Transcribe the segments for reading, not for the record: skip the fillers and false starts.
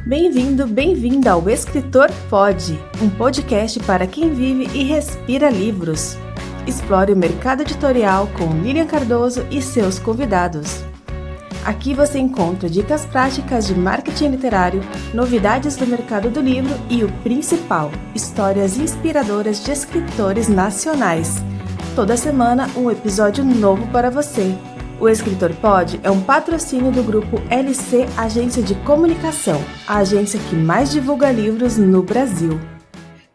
Bem-vindo, bem-vinda ao Escritor Pode, um podcast para quem vive e respira livros. Explore o mercado editorial com Lilian Cardoso e seus convidados. Aqui você encontra dicas práticas de marketing literário, novidades do mercado do livro e o principal, histórias inspiradoras de escritores nacionais. Toda semana um episódio novo para você. O Escritor Pode é um patrocínio do grupo LC Agência de Comunicação, a agência que mais divulga livros no Brasil.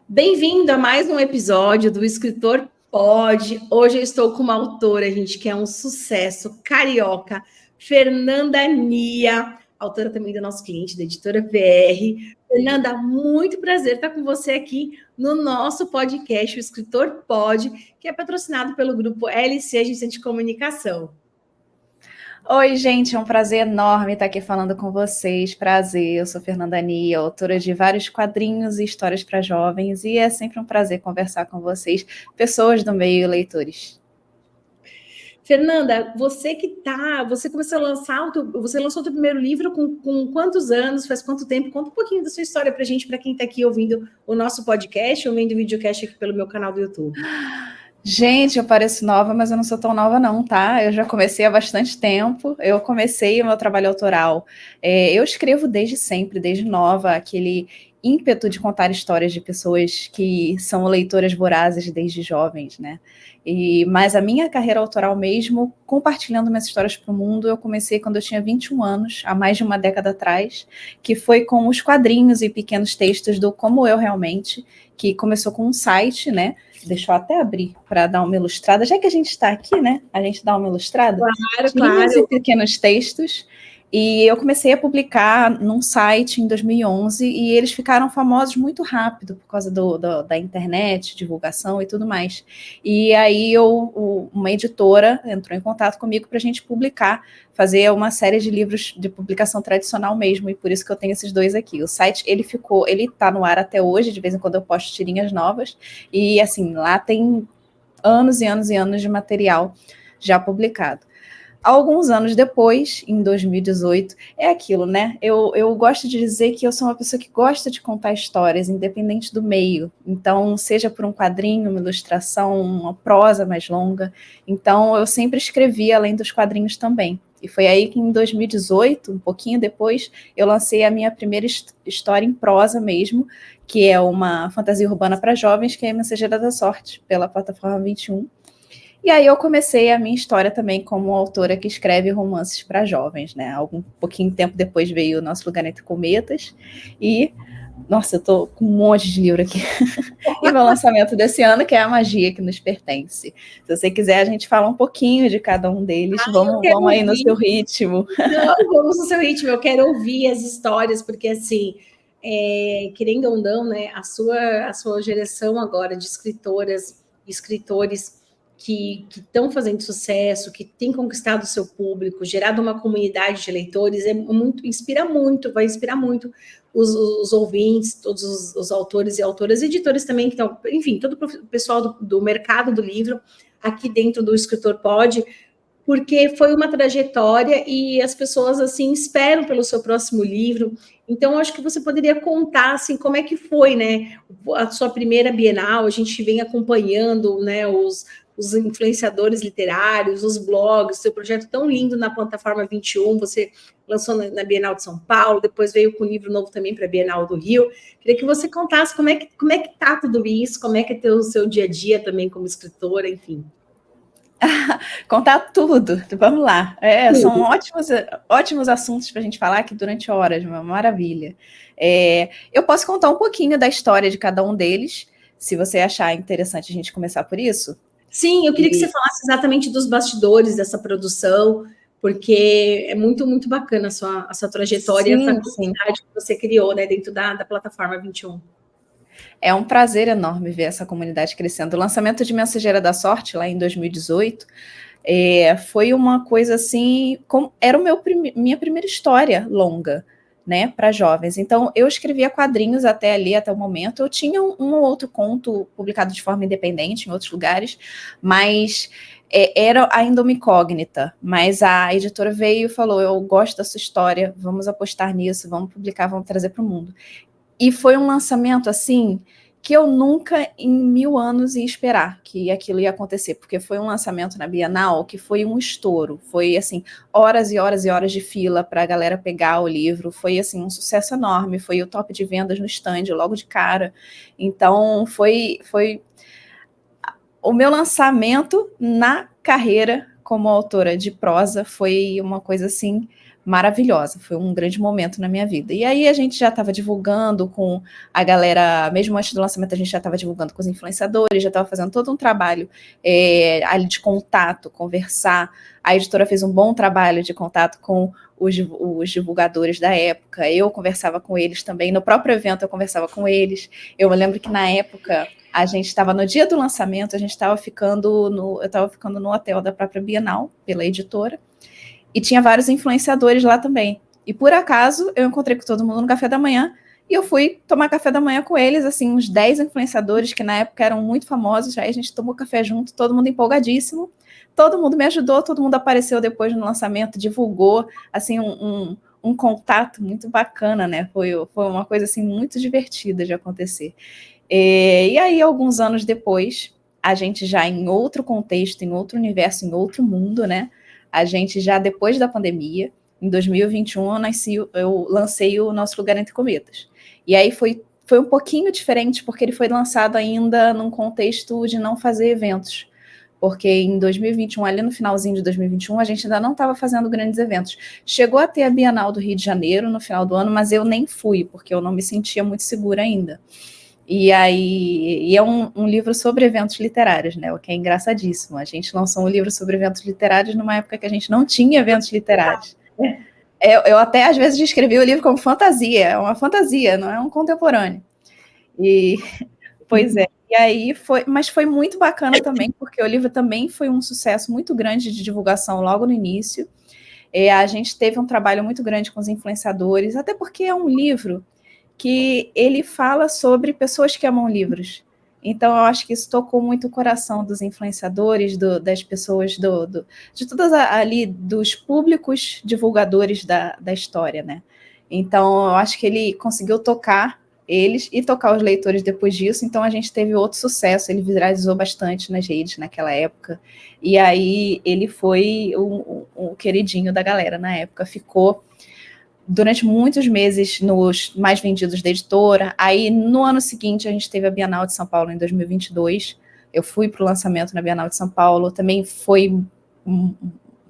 Bem-vindo a mais um episódio do Escritor Pode. Hoje eu estou com uma autora, gente, que é um sucesso, carioca, Fernanda Nia, autora também do nosso cliente, da editora VR. Fernanda, muito prazer estar com você aqui no nosso podcast, o Escritor Pode, que é patrocinado pelo grupo LC Agência de Comunicação. Oi, gente, é um prazer enorme estar aqui falando com vocês. Prazer, eu sou Fernanda Nia, autora de vários quadrinhos e histórias para jovens, e é sempre um prazer conversar com vocês, pessoas do meio e leitores. Fernanda, você começou a lançar, você lançou o seu primeiro livro com quantos anos, faz quanto tempo? Conta um pouquinho da sua história para a gente, para quem está aqui ouvindo o nosso podcast ou vendo o videocast aqui pelo meu canal do YouTube. Gente, eu pareço nova, mas eu não sou tão nova não, tá? Eu já comecei há bastante tempo, eu comecei o meu trabalho autoral. Eu escrevo desde sempre, desde nova, aquele ímpeto de contar histórias de pessoas que são leitoras vorazes desde jovens, né? Mas a minha carreira autoral mesmo, compartilhando minhas histórias para o mundo, eu comecei quando eu tinha 21 anos, há mais de uma década atrás, que foi com os quadrinhos e pequenos textos do Como Eu Realmente, que começou com um site, né? Deixa eu até abrir para dar uma ilustrada. Já que a gente está aqui, né? A gente dá uma ilustrada. Claro. E pequenos textos. E eu comecei a publicar num site em 2011 e eles ficaram famosos muito rápido por causa da internet, divulgação e tudo mais. E aí uma editora entrou em contato comigo para a gente publicar, fazer uma série de livros de publicação tradicional mesmo, e por isso que eu tenho esses dois aqui. O site, ele está no ar até hoje, de vez em quando eu posto tirinhas novas, e assim, lá tem anos e anos e anos de material já publicado. Alguns anos depois, em 2018, é aquilo, né? Eu gosto de dizer que eu sou uma pessoa que gosta de contar histórias, independente do meio. Então, seja por um quadrinho, uma ilustração, uma prosa mais longa. Então, eu sempre escrevi além dos quadrinhos também. E foi aí que em 2018, um pouquinho depois, eu lancei a minha primeira história em prosa mesmo, que é uma fantasia urbana para jovens, que é a Mensageira da Sorte, pela plataforma 21. E aí eu comecei a minha história também como autora que escreve romances para jovens, né? Algum pouquinho tempo depois veio o Nosso Lugar Entre Cometas e, nossa, eu tô com um monte de livro aqui. E meu lançamento desse ano, que é A Magia que Nos Pertence. Se você quiser, a gente fala um pouquinho de cada um deles. Vamos aí no seu ritmo. Não, vamos no seu ritmo. Eu quero ouvir as histórias, porque assim, querendo ou não, né, a sua geração agora de escritoras e escritores que estão fazendo sucesso, que têm conquistado o seu público, gerado uma comunidade de leitores, vai inspirar muito os ouvintes, todos os autores e autoras, editores também, que estão, enfim, todo o pessoal do mercado do livro, aqui dentro do Escritor Pode, porque foi uma trajetória e as pessoas, assim, esperam pelo seu próximo livro. Então, acho que você poderia contar, assim, como é que foi, né, a sua primeira Bienal. A gente vem acompanhando, né, os influenciadores literários, os blogs, seu projeto tão lindo na plataforma 21, você lançou na Bienal de São Paulo, depois veio com um livro novo também para a Bienal do Rio. Queria que você contasse como é que tá tudo isso, como é que é o seu dia a dia também como escritora, enfim. Contar tudo, vamos lá. São ótimos assuntos para a gente falar aqui durante horas, uma maravilha. Eu posso contar um pouquinho da história de cada um deles, se você achar interessante a gente começar por isso. Sim, eu queria que você falasse exatamente dos bastidores dessa produção, porque é muito, muito bacana a sua trajetória, sim, essa comunidade que você criou, né, dentro da plataforma 21. É um prazer enorme ver essa comunidade crescendo. O lançamento de Mensageira da Sorte, lá em 2018, foi uma coisa assim, era minha primeira história longa, né, para jovens. Então, eu escrevia quadrinhos até ali, até o momento. Eu tinha um ou outro conto publicado de forma independente em outros lugares, mas era ainda uma incógnita. Mas a editora veio e falou: eu gosto da sua história, vamos apostar nisso, vamos publicar, vamos trazer para o mundo. E foi um lançamento, assim, que eu nunca em 1000 anos ia esperar que aquilo ia acontecer, porque foi um lançamento na Bienal que foi um estouro, foi assim, horas e horas e horas de fila para a galera pegar o livro, foi assim, um sucesso enorme, foi o top de vendas no stand logo de cara, então foi o meu lançamento na carreira como autora de prosa, foi uma coisa assim maravilhosa, foi um grande momento na minha vida. E aí a gente já estava divulgando com a galera, mesmo antes do lançamento, a gente já estava divulgando com os influenciadores, já estava fazendo todo um trabalho ali de contato, conversar. A editora fez um bom trabalho de contato com os divulgadores da época, eu conversava com eles também, no próprio evento eu conversava com eles. Eu me lembro que na época a gente estava no dia do lançamento, eu estava ficando no hotel da própria Bienal, pela editora, e tinha vários influenciadores lá também. E por acaso, eu encontrei com todo mundo no café da manhã, e eu fui tomar café da manhã com eles, assim, uns 10 influenciadores que na época eram muito famosos, aí a gente tomou café junto, todo mundo empolgadíssimo, todo mundo me ajudou, todo mundo apareceu depois no lançamento, divulgou, assim, um contato muito bacana, né? Foi uma coisa, assim, muito divertida de acontecer. E aí, alguns anos depois, a gente já em outro contexto, em outro universo, em outro mundo, né? A gente já depois da pandemia, em 2021, eu lancei o Nosso Lugar Entre Cometas. E aí foi um pouquinho diferente, porque ele foi lançado ainda num contexto de não fazer eventos. Porque em 2021, ali no finalzinho de 2021, a gente ainda não estava fazendo grandes eventos. Chegou a ter a Bienal do Rio de Janeiro no final do ano, mas eu nem fui, porque eu não me sentia muito segura ainda. E é um livro sobre eventos literários, né? O que é engraçadíssimo. A gente lançou um livro sobre eventos literários numa época que a gente não tinha eventos literários. Eu até, às vezes, descrevi o livro como fantasia. É uma fantasia, não é um contemporâneo. Pois é. E aí mas foi muito bacana também, porque o livro também foi um sucesso muito grande de divulgação logo no início. A gente teve um trabalho muito grande com os influenciadores, até porque é um livro que ele fala sobre pessoas que amam livros. Então, eu acho que isso tocou muito o coração dos influenciadores, das pessoas, de todas ali, dos públicos divulgadores da história, né? Então, eu acho que ele conseguiu tocar eles e tocar os leitores depois disso. Então, a gente teve outro sucesso, ele viralizou bastante nas redes naquela época. E aí, ele foi o queridinho da galera na época, ficou durante muitos meses nos mais vendidos da editora. Aí, no ano seguinte, a gente teve a Bienal de São Paulo, em 2022. Eu fui para o lançamento na Bienal de São Paulo. Também foi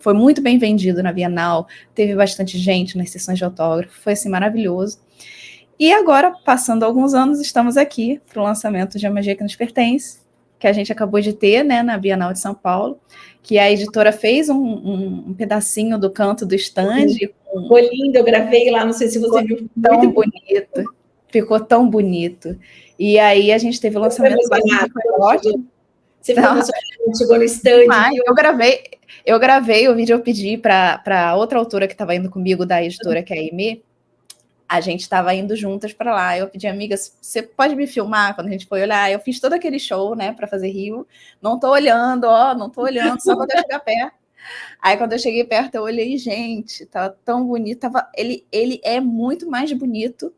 muito bem vendido na Bienal. Teve bastante gente nas sessões de autógrafo. Foi, assim, maravilhoso. E agora, passando alguns anos, estamos aqui para o lançamento de A Magia que Nos Pertence, que a gente acabou de ter, né, na Bienal de São Paulo, que a editora fez um pedacinho do canto do stand. Ficou lindo, eu gravei lá, não sei se você viu. Tão bonito, ficou tão bonito. E aí a gente teve o lançamento lá, foi ótimo. Você ficou emocionada, chegou no stand. Eu gravei o vídeo, eu pedi para outra autora que estava indo comigo da editora, que é a Aimee. A gente estava indo juntas para lá. Eu pedi, amiga, você pode me filmar quando a gente foi olhar? Eu fiz todo aquele show, né, para fazer Rio. Não estou olhando, só quando eu chegar perto. Aí, quando eu cheguei perto, eu olhei, gente, tava tão bonito. Ele é muito mais bonito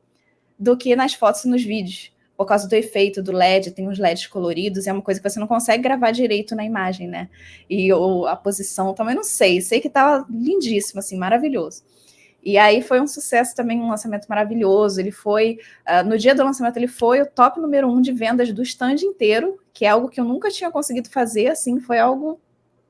do que nas fotos e nos vídeos, por causa do efeito do LED, tem uns LEDs coloridos, é uma coisa que você não consegue gravar direito na imagem, né? E a posição também não sei que tava lindíssimo, assim, maravilhoso. E aí foi um sucesso também, um lançamento maravilhoso. Ele foi, no dia do lançamento, ele foi o top número 1 de vendas do stand inteiro, que é algo que eu nunca tinha conseguido fazer, assim, foi algo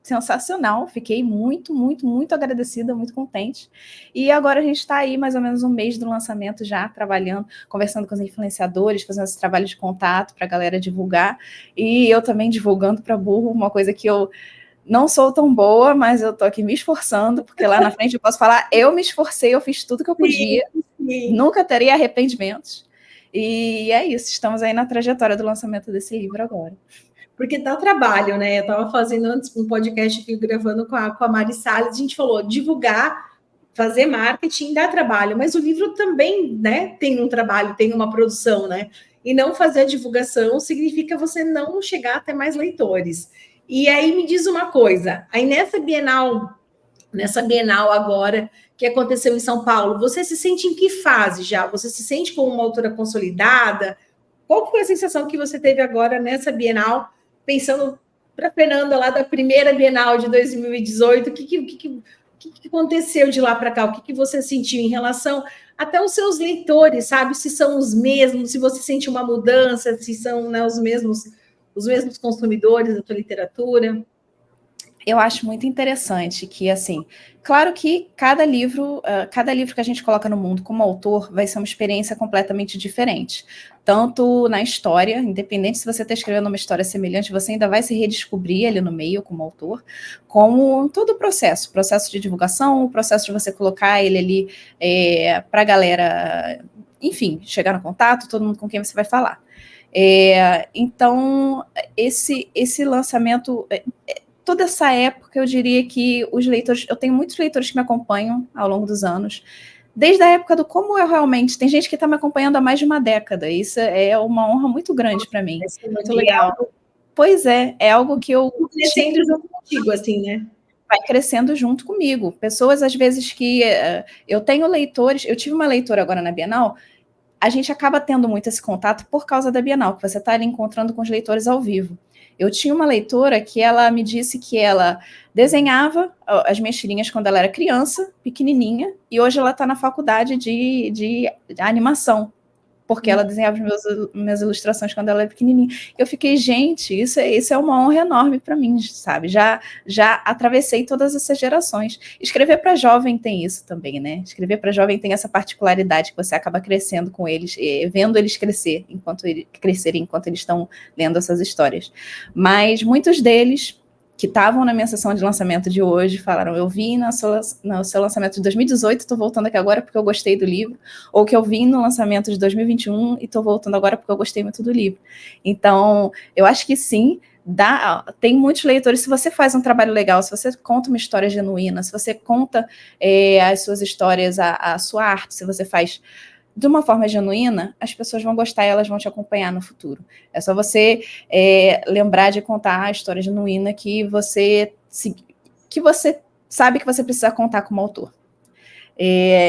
sensacional. Fiquei muito, muito, muito agradecida, muito contente. E agora a gente está aí, mais ou menos um mês do lançamento já, trabalhando, conversando com os influenciadores, fazendo esse trabalho de contato para a galera divulgar. E eu também divulgando para burro, uma coisa que eu não sou tão boa, mas eu tô aqui me esforçando, porque lá na frente eu posso falar, eu me esforcei, eu fiz tudo que eu podia, sim. Nunca teria arrependimentos. E é isso, estamos aí na trajetória do lançamento desse livro agora. Porque dá trabalho, né? Eu estava fazendo antes um podcast aqui, gravando com a Mari Salles, a gente falou, divulgar fazer marketing dá trabalho, mas o livro também, né, tem um trabalho, tem uma produção, né? E não fazer a divulgação significa você não chegar até mais leitores. E aí me diz uma coisa, aí nessa Bienal agora que aconteceu em São Paulo, você se sente em que fase já? Você se sente como uma autora consolidada? Qual foi a sensação que você teve agora nessa Bienal, pensando para a Fernanda lá da primeira Bienal de 2018? O que aconteceu de lá para cá? O que você sentiu em relação até os seus leitores, sabe? Se são os mesmos, se você sente uma mudança, se são, né, os mesmos consumidores da tua literatura? Eu acho muito interessante que, assim, claro que cada livro que a gente coloca no mundo como autor vai ser uma experiência completamente diferente. Tanto na história, independente se você está escrevendo uma história semelhante, você ainda vai se redescobrir ali no meio como autor, como todo o processo de divulgação, o processo de você colocar ele ali para a galera, enfim, chegar no contato, todo mundo com quem você vai falar. Então, esse lançamento... toda essa época, eu diria que os leitores... Eu tenho muitos leitores que me acompanham ao longo dos anos, desde a época do Como Eu Realmente... Tem gente que está me acompanhando há mais de uma década. Isso é uma honra muito grande para mim. Isso é muito legal. Pois é algo que eu... Crescendo junto contigo, assim, né? Vai crescendo junto comigo. Pessoas, às vezes, que... eu tenho leitores... Eu tive uma leitora agora na Bienal... A gente acaba tendo muito esse contato por causa da Bienal, que você está ali encontrando com os leitores ao vivo. Eu tinha uma leitora que ela me disse que ela desenhava as minhas tirinhas quando ela era criança, pequenininha, e hoje ela está na faculdade de animação, porque ela desenhava minhas ilustrações quando ela era pequenininha. Eu fiquei, gente, isso é uma honra enorme para mim, sabe? Já atravessei todas essas gerações. Escrever para jovem tem isso também, né? Escrever para jovem tem essa particularidade que você acaba crescendo com eles, vendo eles crescerem enquanto eles estão lendo essas histórias. Mas muitos deles que estavam na minha sessão de lançamento de hoje, falaram, eu vi no seu lançamento de 2018, estou voltando aqui agora porque eu gostei do livro, ou que eu vi no lançamento de 2021 e estou voltando agora porque eu gostei muito do livro. Então, eu acho que sim, tem muitos leitores, se você faz um trabalho legal, se você conta uma história genuína, se você conta as suas histórias, a sua arte, se você faz de uma forma genuína, as pessoas vão gostar e elas vão te acompanhar no futuro. É só você lembrar de contar a história genuína que você sabe que você precisa contar como autor.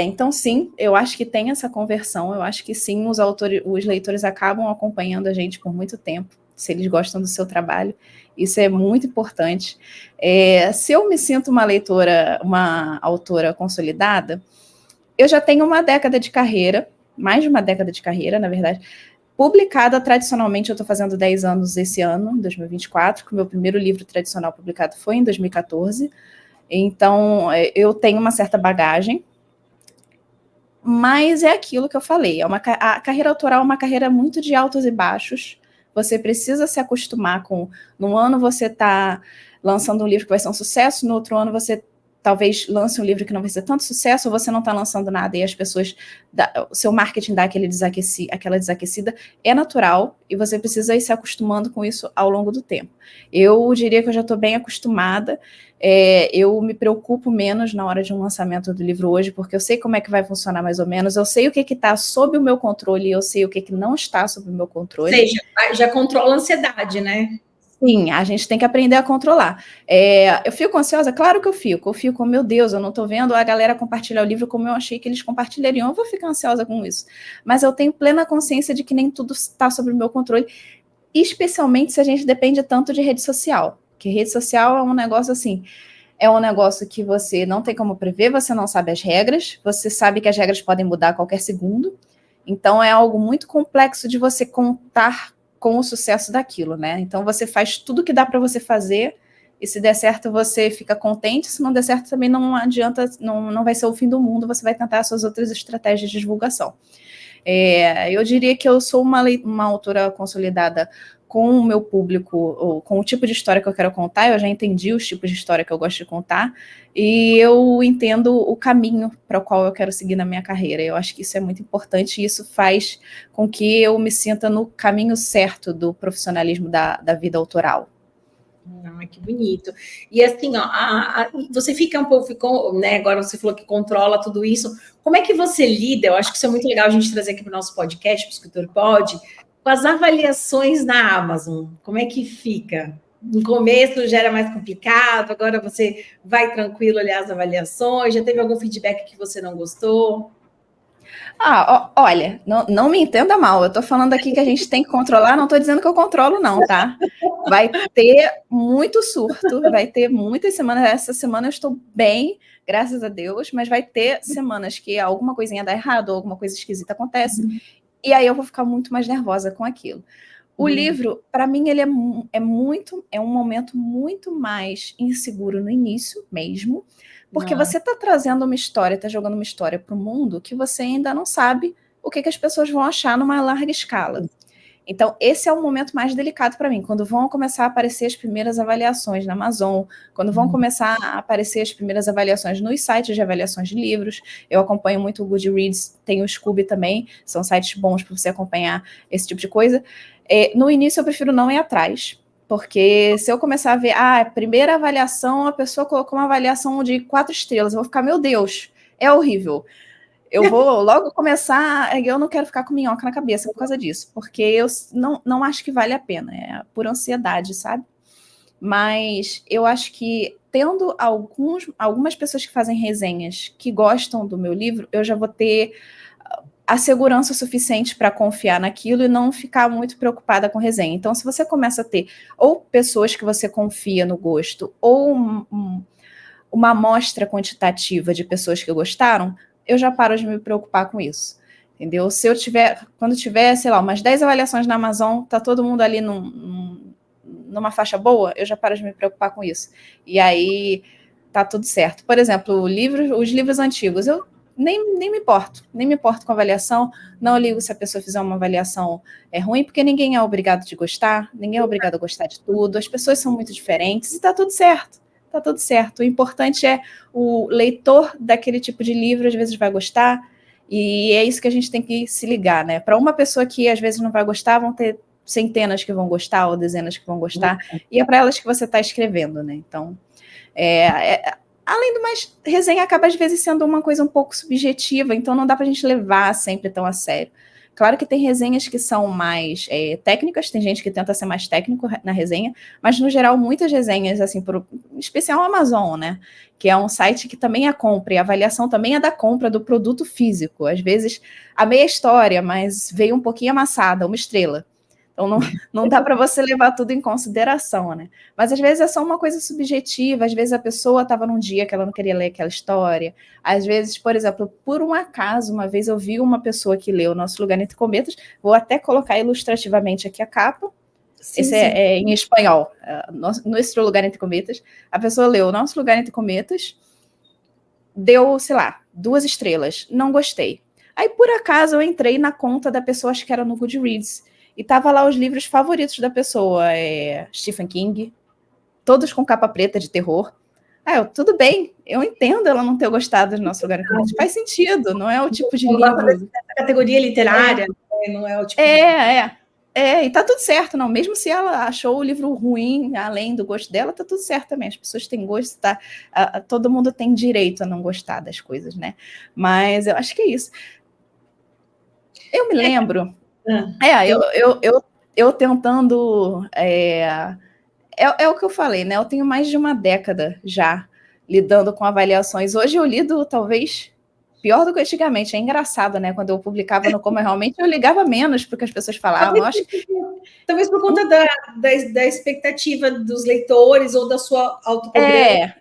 Então, sim, eu acho que tem essa conversão, eu acho que sim, os leitores acabam acompanhando a gente por muito tempo, se eles gostam do seu trabalho, isso é muito importante. Se eu me sinto uma autora consolidada, eu já tenho uma década de carreira, mais de uma década de carreira, na verdade, publicada tradicionalmente, eu estou fazendo 10 anos esse ano, 2024, que o meu primeiro livro tradicional publicado foi em 2014, então eu tenho uma certa bagagem, mas é aquilo que eu falei, a carreira autoral é uma carreira muito de altos e baixos, você precisa se acostumar com, num ano você está lançando um livro que vai ser um sucesso, no outro ano você talvez lance um livro que não vai ser tanto sucesso, ou você não está lançando nada e as pessoas, o seu marketing dá aquela desaquecida, é natural e você precisa ir se acostumando com isso ao longo do tempo. Eu diria que eu já estou bem acostumada, eu me preocupo menos na hora de um lançamento do livro hoje, porque eu sei como é que vai funcionar mais ou menos, eu sei o que está sob o meu controle e eu sei o que não está sob o meu controle. Ou seja, já controla a ansiedade, né? Sim, a gente tem que aprender a controlar. Eu fico ansiosa? Claro que eu fico, meu Deus, eu não estou vendo a galera compartilhar o livro como eu achei que eles compartilhariam, eu vou ficar ansiosa com isso. Mas eu tenho plena consciência de que nem tudo está sob o meu controle, especialmente se a gente depende tanto de rede social, porque rede social é um negócio assim, é um negócio que você não tem como prever, você não sabe as regras, você sabe que as regras podem mudar a qualquer segundo, então é algo muito complexo de você contar com o sucesso daquilo, né? Então você faz tudo que dá para você fazer e se der certo você fica contente, se não der certo também não adianta, não vai ser o fim do mundo, você vai tentar as suas outras estratégias de divulgação. Eu diria que eu sou uma autora consolidada com o meu público, ou com o tipo de história que eu quero contar, eu já entendi os tipos de história que eu gosto de contar, e eu entendo o caminho para o qual eu quero seguir na minha carreira. Eu acho que isso é muito importante, e isso faz com que eu me sinta no caminho certo do profissionalismo da vida autoral. Ah, que bonito. E assim, ó, você fica um pouco, ficou, né? Agora você falou que controla tudo isso. Como é que você lida? Eu acho que isso é muito legal a gente trazer aqui para o nosso podcast, para o Escritor Pod, com as avaliações na Amazon. Como é que fica? No começo já era mais complicado, agora você vai tranquilo olhar as avaliações. Já teve algum feedback que você não gostou? Olha, não me entenda mal, eu tô falando aqui que a gente tem que controlar, não tô dizendo que eu controlo, não, tá? Vai ter muito surto, vai ter muitas semanas. Essa semana eu estou bem, graças a Deus, mas vai ter semanas que alguma coisinha dá errado, ou alguma coisa esquisita acontece, e aí eu vou ficar muito mais nervosa com aquilo. O livro, para mim, ele é um momento muito mais inseguro no início mesmo, porque você está trazendo uma história, está jogando uma história para o mundo que você ainda não sabe o que as pessoas vão achar numa larga escala. Então, esse é o momento mais delicado para mim, quando vão começar a aparecer as primeiras avaliações na Amazon, quando vão começar a aparecer as primeiras avaliações nos sites de avaliações de livros. Eu acompanho muito o Goodreads, tem o Scooby também, são sites bons para você acompanhar esse tipo de coisa. No início, eu prefiro não ir atrás, porque se eu começar a ver, primeira avaliação, a pessoa colocou uma avaliação de 4 estrelas, eu vou ficar, meu Deus, é horrível. Eu vou logo começar, eu não quero ficar com minhoca na cabeça por causa disso, porque eu não acho que vale a pena, é por ansiedade, sabe? Mas eu acho que tendo algumas pessoas que fazem resenhas que gostam do meu livro, eu já vou ter a segurança suficiente para confiar naquilo e não ficar muito preocupada com resenha. Então, se você começa a ter ou pessoas que você confia no gosto, ou uma amostra quantitativa de pessoas que gostaram, eu já paro de me preocupar com isso, entendeu? Quando tiver, sei lá, umas 10 avaliações na Amazon, tá todo mundo ali numa faixa boa, eu já paro de me preocupar com isso. E aí tá tudo certo. Por exemplo, os livros antigos, eu nem me importo com a avaliação, não ligo se a pessoa fizer uma avaliação ruim, porque ninguém é obrigado de gostar, ninguém é obrigado a gostar de tudo, as pessoas são muito diferentes e tá tudo certo. Tá tudo certo. O importante é o leitor daquele tipo de livro, às vezes vai gostar, e é isso que a gente tem que se ligar, né? Para uma pessoa que às vezes não vai gostar, vão ter centenas que vão gostar, ou dezenas que vão gostar, e é para elas que você está escrevendo, né? Então, além do mais, resenha acaba às vezes sendo uma coisa um pouco subjetiva, então não dá para a gente levar sempre tão a sério. Claro que tem resenhas que são mais técnicas, tem gente que tenta ser mais técnico na resenha, mas no geral muitas resenhas, assim, em especial a Amazon, né, que é um site que também é compra, e a avaliação também é da compra do produto físico. Às vezes a meia história, mas veio um pouquinho amassada, 1 estrela. Então não dá para você levar tudo em consideração, né? Mas às vezes é só uma coisa subjetiva, às vezes a pessoa estava num dia que ela não queria ler aquela história, às vezes, por exemplo, por um acaso, uma vez eu vi uma pessoa que leu Nosso Lugar Entre Cometas, vou até colocar ilustrativamente aqui a capa, esse é em espanhol, Nosso Lugar Entre Cometas, a pessoa leu Nosso Lugar Entre Cometas, deu, sei lá, 2 estrelas, não gostei. Aí, por acaso, eu entrei na conta da pessoa, acho que era no Goodreads, e tava lá os livros favoritos da pessoa, Stephen King, todos com capa preta de terror. Tudo bem, eu entendo ela não ter gostado do Nosso Lugar Entre Cometas, faz sentido, não é o tipo de livro... Essa categoria literária, não é o tipo e tá tudo certo, não. Mesmo se ela achou o livro ruim, além do gosto dela, tá tudo certo também. As pessoas têm gosto, todo mundo tem direito a não gostar das coisas, né? Mas eu acho que é isso. Eu me lembro... Eu tentando... É o que eu falei, né? Eu tenho mais de uma década já lidando com avaliações. Hoje eu lido, talvez, pior do que antigamente. É engraçado, né? Quando eu publicava no Como Realmente, eu ligava menos porque as pessoas falavam. Talvez por conta da expectativa dos leitores ou da sua autocobrança.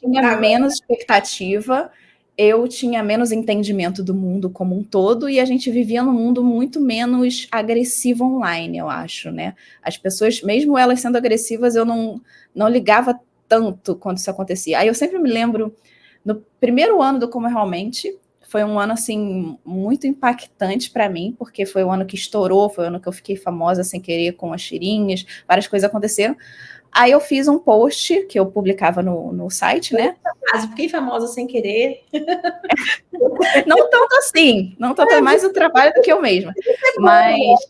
Tinha menos expectativa, eu tinha menos entendimento do mundo como um todo, e a gente vivia num mundo muito menos agressivo online, eu acho, né? As pessoas, mesmo elas sendo agressivas, eu não ligava tanto quando isso acontecia. Aí eu sempre me lembro, no primeiro ano do Como Realmente, foi um ano, assim, muito impactante para mim, porque foi o ano que estourou, foi o ano que eu fiquei famosa sem querer com as tirinhas, várias coisas aconteceram. Aí eu fiz um post que eu publicava no site, né? Fiquei famosa sem querer. Não tanto assim, não tanto mais o trabalho do que eu mesma. Mas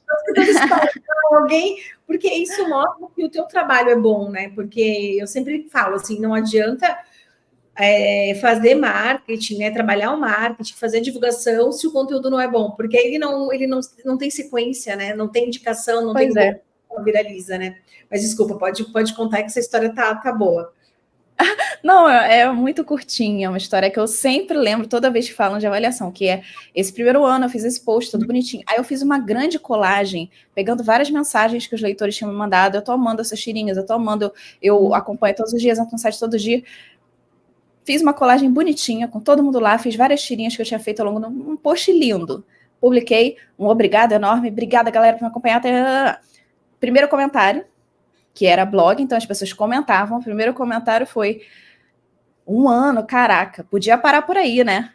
alguém, porque isso mostra que o teu trabalho é bom, né? Porque eu sempre falo assim, não adianta fazer marketing, né? Trabalhar o marketing, fazer divulgação se o conteúdo não é bom, porque ele não tem sequência, né? Não tem indicação, não Pois tem é. viraliza, né? Mas desculpa, pode contar que essa história tá boa. Não, é muito curtinha, uma história que eu sempre lembro toda vez que falam de avaliação, que é esse primeiro ano eu fiz esse post todo bonitinho. Aí eu fiz uma grande colagem, pegando várias mensagens que os leitores tinham me mandado. Eu tô amando essas tirinhas, eu tô amando, eu acompanho todos os dias, entro no site todo dia. Fiz uma colagem bonitinha, com todo mundo lá, fiz várias tirinhas que eu tinha feito ao longo de um post lindo. Publiquei, um obrigado enorme, obrigada galera por me acompanhar. Primeiro comentário, que era blog, então as pessoas comentavam. O primeiro comentário foi: 1 ano, caraca, podia parar por aí, né?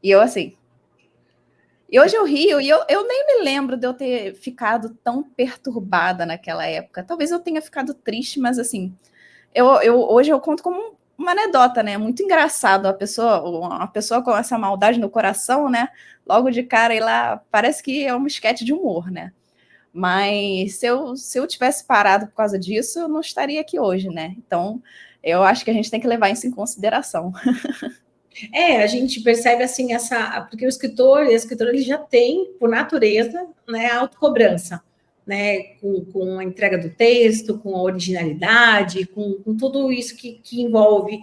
E eu assim. E hoje eu rio, e eu nem me lembro de eu ter ficado tão perturbada naquela época. Talvez eu tenha ficado triste, mas assim, hoje eu conto como uma anedota, né? Muito engraçado uma pessoa com essa maldade no coração, né? Logo de cara, ir lá, parece que é um esquete de humor, né? Mas se eu tivesse parado por causa disso, eu não estaria aqui hoje, né? Então, eu acho que a gente tem que levar isso em consideração. A gente percebe assim porque o escritor e a escritora ele já tem, por natureza, né, a autocobrança, né, com a entrega do texto, com a originalidade, com tudo isso que envolve,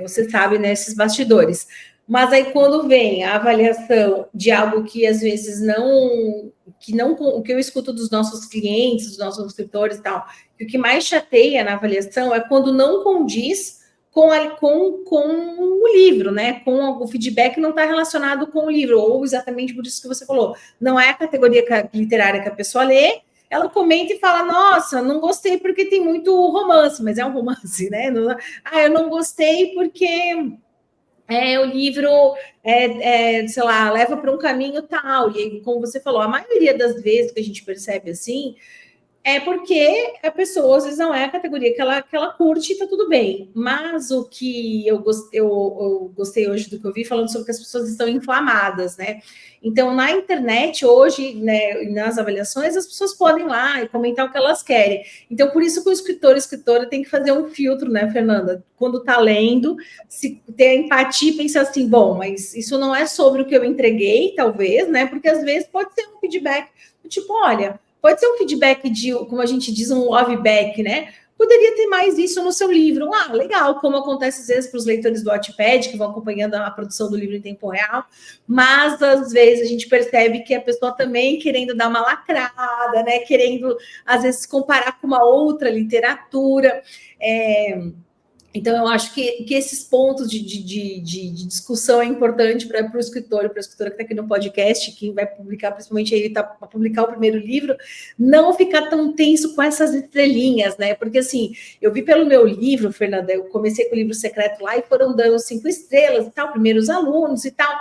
você sabe, nesses bastidores. Mas aí quando vem a avaliação de algo que às vezes o que eu escuto dos nossos clientes, dos nossos escritores e tal, que o que mais chateia na avaliação é quando não condiz com o livro, né? Com o feedback não está relacionado com o livro, ou exatamente por isso que você falou. Não é a categoria literária que a pessoa lê, ela comenta e fala: nossa, não gostei porque tem muito romance, mas é um romance, né? Eu não gostei porque o livro, sei lá, leva para um caminho tal. E aí, como você falou, a maioria das vezes que a gente percebe assim, é porque a pessoa, às vezes, não é a categoria que ela curte e tá tudo bem. Mas o que eu gostei hoje do que eu vi, falando sobre que as pessoas estão inflamadas, né? Então, na internet, hoje, né, nas avaliações, as pessoas podem ir lá e comentar o que elas querem. Então, por isso que o escritor e escritora tem que fazer um filtro, né, Fernanda? Quando tá lendo, se ter a empatia e pensar assim, bom, mas isso não é sobre o que eu entreguei, talvez, né? Porque às vezes pode ser um feedback do tipo, olha, pode ser um feedback de, como a gente diz, um love back, né? Poderia ter mais isso no seu livro. Legal, como acontece às vezes para os leitores do Wattpad, que vão acompanhando a produção do livro em tempo real, mas às vezes a gente percebe que a pessoa também querendo dar uma lacrada, né? Querendo, às vezes, comparar com uma outra literatura. Então, eu acho que esses pontos de discussão é importante para o escritor e para a escritora que está aqui no podcast, que vai publicar, principalmente ele está para publicar o primeiro livro, não ficar tão tenso com essas estrelinhas, né? Porque, assim, eu vi pelo meu livro, Fernanda, eu comecei com o livro secreto lá e foram dando 5 estrelas e tal, primeiros alunos e tal.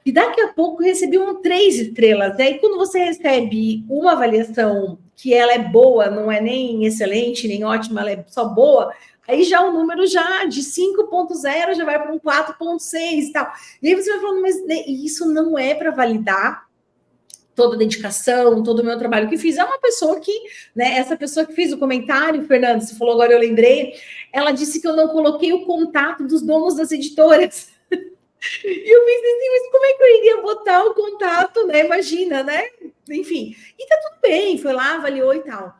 E daqui a pouco eu recebi 3 estrelas. Né? E quando você recebe uma avaliação que ela é boa, não é nem excelente, nem ótima, ela é só boa, aí já o número já de 5.0 já vai para um 4.6 e tal. E aí você vai falando, mas isso não é para validar toda a dedicação, todo o meu trabalho que fiz. É uma pessoa que, né, essa pessoa que fez o comentário, Fernando, você falou agora, eu lembrei, ela disse que eu não coloquei o contato dos donos das editoras. E eu pensei assim, mas como é que eu iria botar o contato, né? Imagina, né? Enfim, e tá tudo bem, foi lá, avaliou e tal.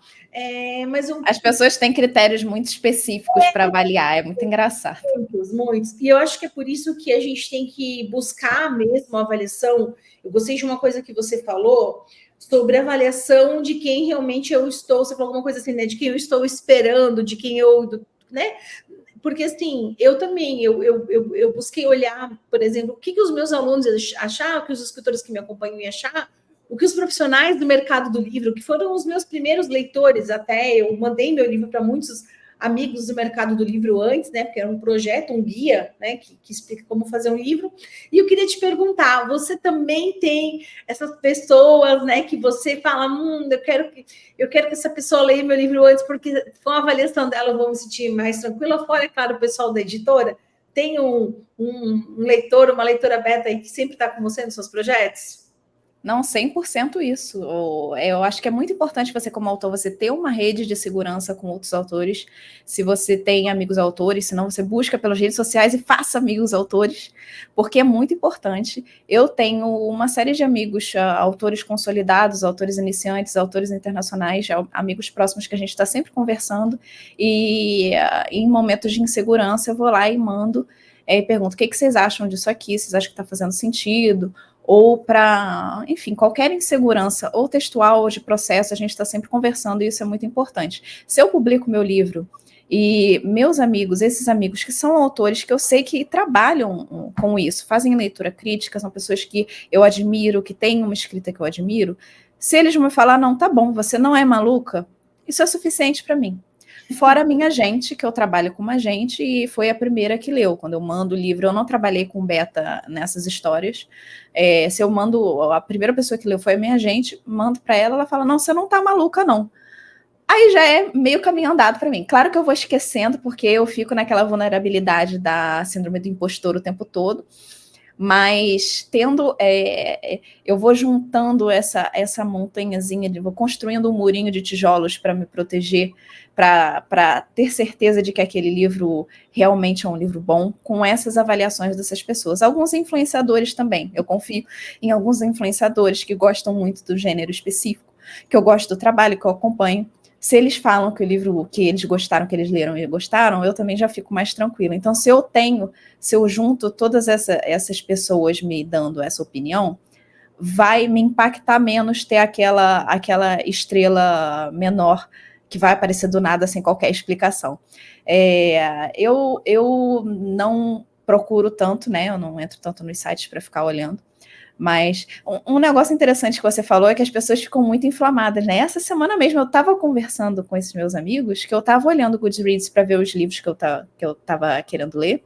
As pessoas têm critérios muito específicos para avaliar, é muito engraçado. Muitos. E eu acho que é por isso que a gente tem que buscar mesmo a avaliação. Eu gostei de uma coisa que você falou sobre a avaliação de quem realmente eu estou. Você falou alguma coisa assim, né? De quem eu estou esperando, de quem eu, né? Porque, assim, eu também, eu busquei olhar, por exemplo, o que os meus alunos acharam, o que os escritores que me acompanham iam achar, o que os profissionais do mercado do livro, que foram os meus primeiros leitores até, eu mandei meu livro para muitos amigos do mercado do livro antes, né, porque era um projeto, um guia, né, que explica como fazer um livro, e eu queria te perguntar, você também tem essas pessoas, né, que você fala, eu quero que essa pessoa leia meu livro antes, porque com a avaliação dela eu vou me sentir mais tranquila, fora, é claro, o pessoal da editora, tem um leitor, uma leitora beta aí que sempre está com você nos seus projetos? Não, 100% isso. Eu acho que é muito importante você, como autor, você ter uma rede de segurança com outros autores. Se você tem amigos autores, senão você busca pelas redes sociais e faça amigos autores, porque é muito importante. Eu tenho uma série de amigos, autores consolidados, autores iniciantes, autores internacionais, amigos próximos que a gente está sempre conversando, e em momentos de insegurança eu vou lá e mando, e pergunto, o que vocês acham disso aqui? Vocês acham que está fazendo sentido? Ou para, enfim, qualquer insegurança, ou textual, ou de processo, a gente está sempre conversando, e isso é muito importante. Se eu publico meu livro e meus amigos, esses amigos que são autores que eu sei que trabalham com isso, fazem leitura crítica, são pessoas que eu admiro, que têm uma escrita que eu admiro, se eles me falar, não, tá bom, você não é maluca, isso é suficiente para mim. Fora a minha agente, que eu trabalho com uma agente, e foi a primeira que leu. Quando eu mando o livro, eu não trabalhei com beta nessas histórias. Se eu mando, a primeira pessoa que leu foi a minha agente, mando para ela, ela fala, não, você não tá maluca, não. Aí já é meio caminho andado para mim. Claro que eu vou esquecendo, porque eu fico naquela vulnerabilidade da síndrome do impostor o tempo todo, mas eu vou juntando essa montanhazinha, vou construindo um murinho de tijolos para me proteger, para ter certeza de que aquele livro realmente é um livro bom, com essas avaliações dessas pessoas. Alguns influenciadores também, eu confio em alguns influenciadores que gostam muito do gênero específico, que eu gosto do trabalho, que eu acompanho. Se eles falam que o livro que eles gostaram, que eles leram e gostaram, eu também já fico mais tranquila. Então, se eu junto todas essas pessoas me dando essa opinião, vai me impactar menos ter aquela estrela menor que vai aparecer do nada sem qualquer explicação. Eu não procuro tanto, né? Eu não entro tanto nos sites para ficar olhando. Mas um negócio interessante que você falou é que as pessoas ficam muito inflamadas, né? Essa semana mesmo eu estava conversando com esses meus amigos, que eu estava olhando o Goodreads para ver os livros que eu estava querendo ler.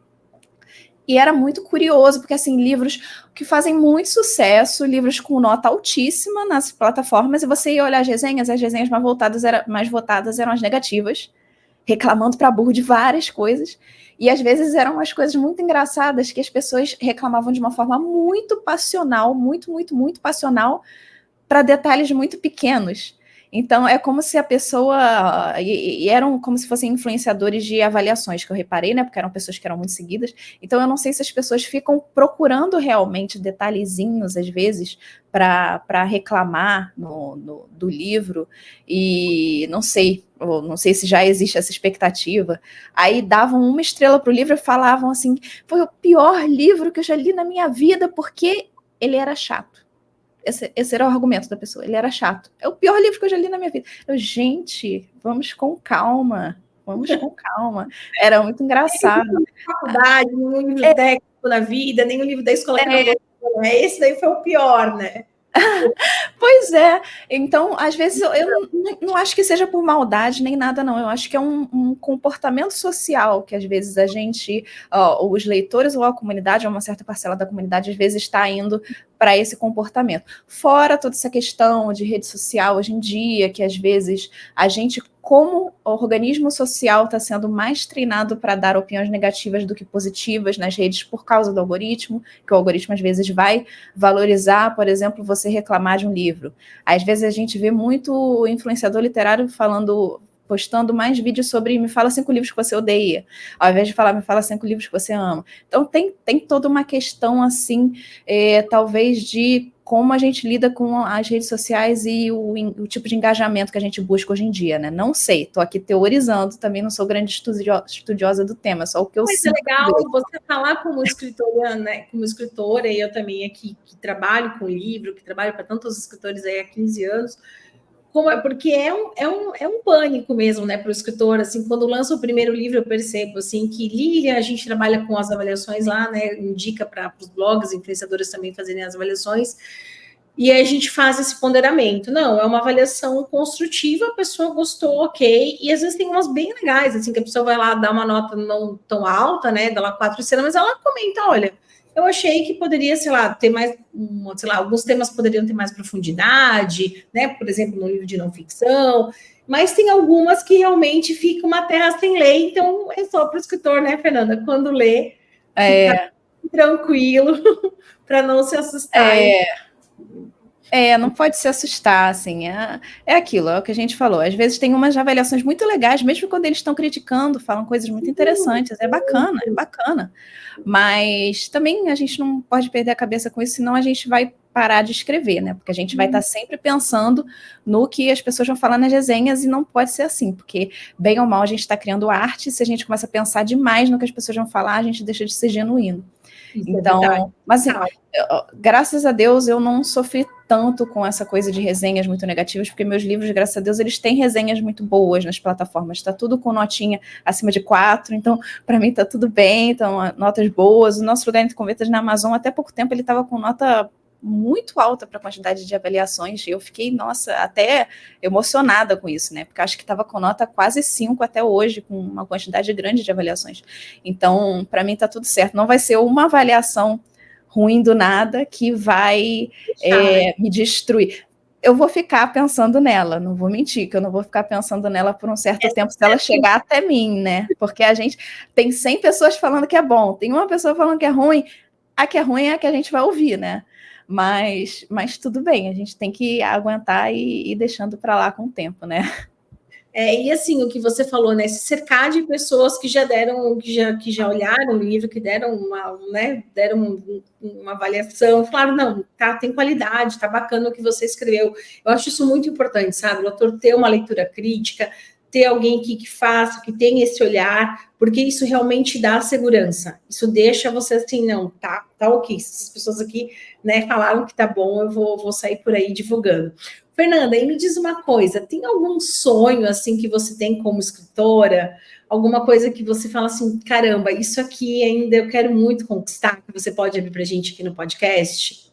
E era muito curioso, porque, assim, livros que fazem muito sucesso, livros com nota altíssima nas plataformas, e você ia olhar as resenhas mais votadas eram as negativas, reclamando para burro de várias coisas. E às vezes eram umas coisas muito engraçadas que as pessoas reclamavam de uma forma muito passional, muito, muito, muito passional, para detalhes muito pequenos. Então, é como se a pessoa... E eram como se fossem influenciadores de avaliações, que eu reparei, né? Porque eram pessoas que eram muito seguidas. Então, eu não sei se as pessoas ficam procurando realmente detalhezinhos, às vezes, para reclamar do livro. E não sei se já existe essa expectativa. Aí davam uma estrela para o livro e falavam assim, foi o pior livro que eu já li na minha vida, porque ele era chato. Esse era o argumento da pessoa, ele era chato. É o pior livro que eu já li na minha vida. Gente, vamos com calma. Vamos com calma. Era muito engraçado. Nem faculdade, nem um livro técnico na vida, nem um livro da escola que não gostou, né? Esse daí foi o pior, né? Pois é, então às vezes eu não acho que seja por maldade nem nada, não. Eu acho que é um comportamento social que às vezes a gente, os leitores ou a comunidade, ou uma certa parcela da comunidade, às vezes está indo para esse comportamento. Fora toda essa questão de rede social hoje em dia, que às vezes a gente, como organismo social, está sendo mais treinado para dar opiniões negativas do que positivas nas redes por causa do algoritmo, que o algoritmo às vezes vai valorizar, por exemplo, você reclamar de um livro. Às vezes a gente vê muito influenciador literário postando mais vídeos sobre me fala 5 livros que você odeia, ao invés de falar me fala 5 livros que você ama. Então tem toda uma questão assim, talvez de como a gente lida com as redes sociais e o tipo de engajamento que a gente busca hoje em dia, né? Não sei, estou aqui teorizando, também não sou grande estudiosa do tema, só o que eu sinto. Mas é legal você falar como escritora, né? Como escritora, e eu também aqui que trabalho com livro, que trabalho para tantos escritores aí há 15 anos, porque é um pânico mesmo, né, para o escritor, assim, quando lança o primeiro livro, eu percebo, assim, que Lília, a gente trabalha com as avaliações lá, né, indica para os blogs, influenciadores também fazerem as avaliações, e aí a gente faz esse ponderamento. Não, é uma avaliação construtiva, a pessoa gostou, ok, e às vezes tem umas bem legais, assim, que a pessoa vai lá dar uma nota não tão alta, né, dá lá 4 estrelas, mas ela comenta, olha, eu achei que poderia, sei lá, ter mais, sei lá, alguns temas poderiam ter mais profundidade, né? Por exemplo, no livro de não ficção, mas tem algumas que realmente fica uma terra sem lei, então é só para o escritor, né, Fernanda? Quando lê, fica tranquilo para não se assustar. Não pode se assustar, assim, é aquilo, é o que a gente falou. Às vezes tem umas avaliações muito legais, mesmo quando eles estão criticando, falam coisas muito interessantes, é bacana. Mas também a gente não pode perder a cabeça com isso, senão a gente vai parar de escrever, né? Porque a gente vai estar sempre pensando no que as pessoas vão falar nas resenhas e não pode ser assim, porque bem ou mal a gente está criando arte, se a gente começa a pensar demais no que as pessoas vão falar, a gente deixa de ser genuíno. Isso então, é verdade. mas assim, graças a Deus eu não sofri tanto com essa coisa de resenhas muito negativas, porque meus livros, graças a Deus, eles têm resenhas muito boas nas plataformas, está tudo com notinha acima de 4, então para mim está tudo bem, então notas boas. O Nosso Lugar Entre Cometas na Amazon, até pouco tempo ele estava com nota muito alta para a quantidade de avaliações, e eu fiquei, nossa, até emocionada com isso, né, porque acho que estava com nota quase 5 até hoje, com uma quantidade grande de avaliações. Então, para mim está tudo certo, não vai ser uma avaliação ruim do nada que vai me destruir. Eu vou ficar pensando nela, não vou mentir, que eu não vou ficar pensando nela por um certo tempo se ela chegar até mim, né? Porque a gente tem 100 pessoas falando que é bom, tem uma pessoa falando que é ruim, a que é ruim é a que a gente vai ouvir, né? Mas tudo bem, a gente tem que aguentar e ir deixando para lá com o tempo, né? E assim, o que você falou, né? Se cercar de pessoas que já deram, que já olharam o livro, que deram uma avaliação, falaram, não, tá, tem qualidade, tá bacana o que você escreveu. Eu acho isso muito importante, sabe? O autor ter uma leitura crítica, ter alguém que faça, que tenha esse olhar, porque isso realmente dá segurança. Isso deixa você assim, não, tá ok. Essas pessoas aqui, né, falaram que tá bom, eu vou sair por aí divulgando. Fernanda, e me diz uma coisa, tem algum sonho assim que você tem como escritora? Alguma coisa que você fala assim, caramba, isso aqui ainda eu quero muito conquistar, que você pode abrir para a gente aqui no podcast?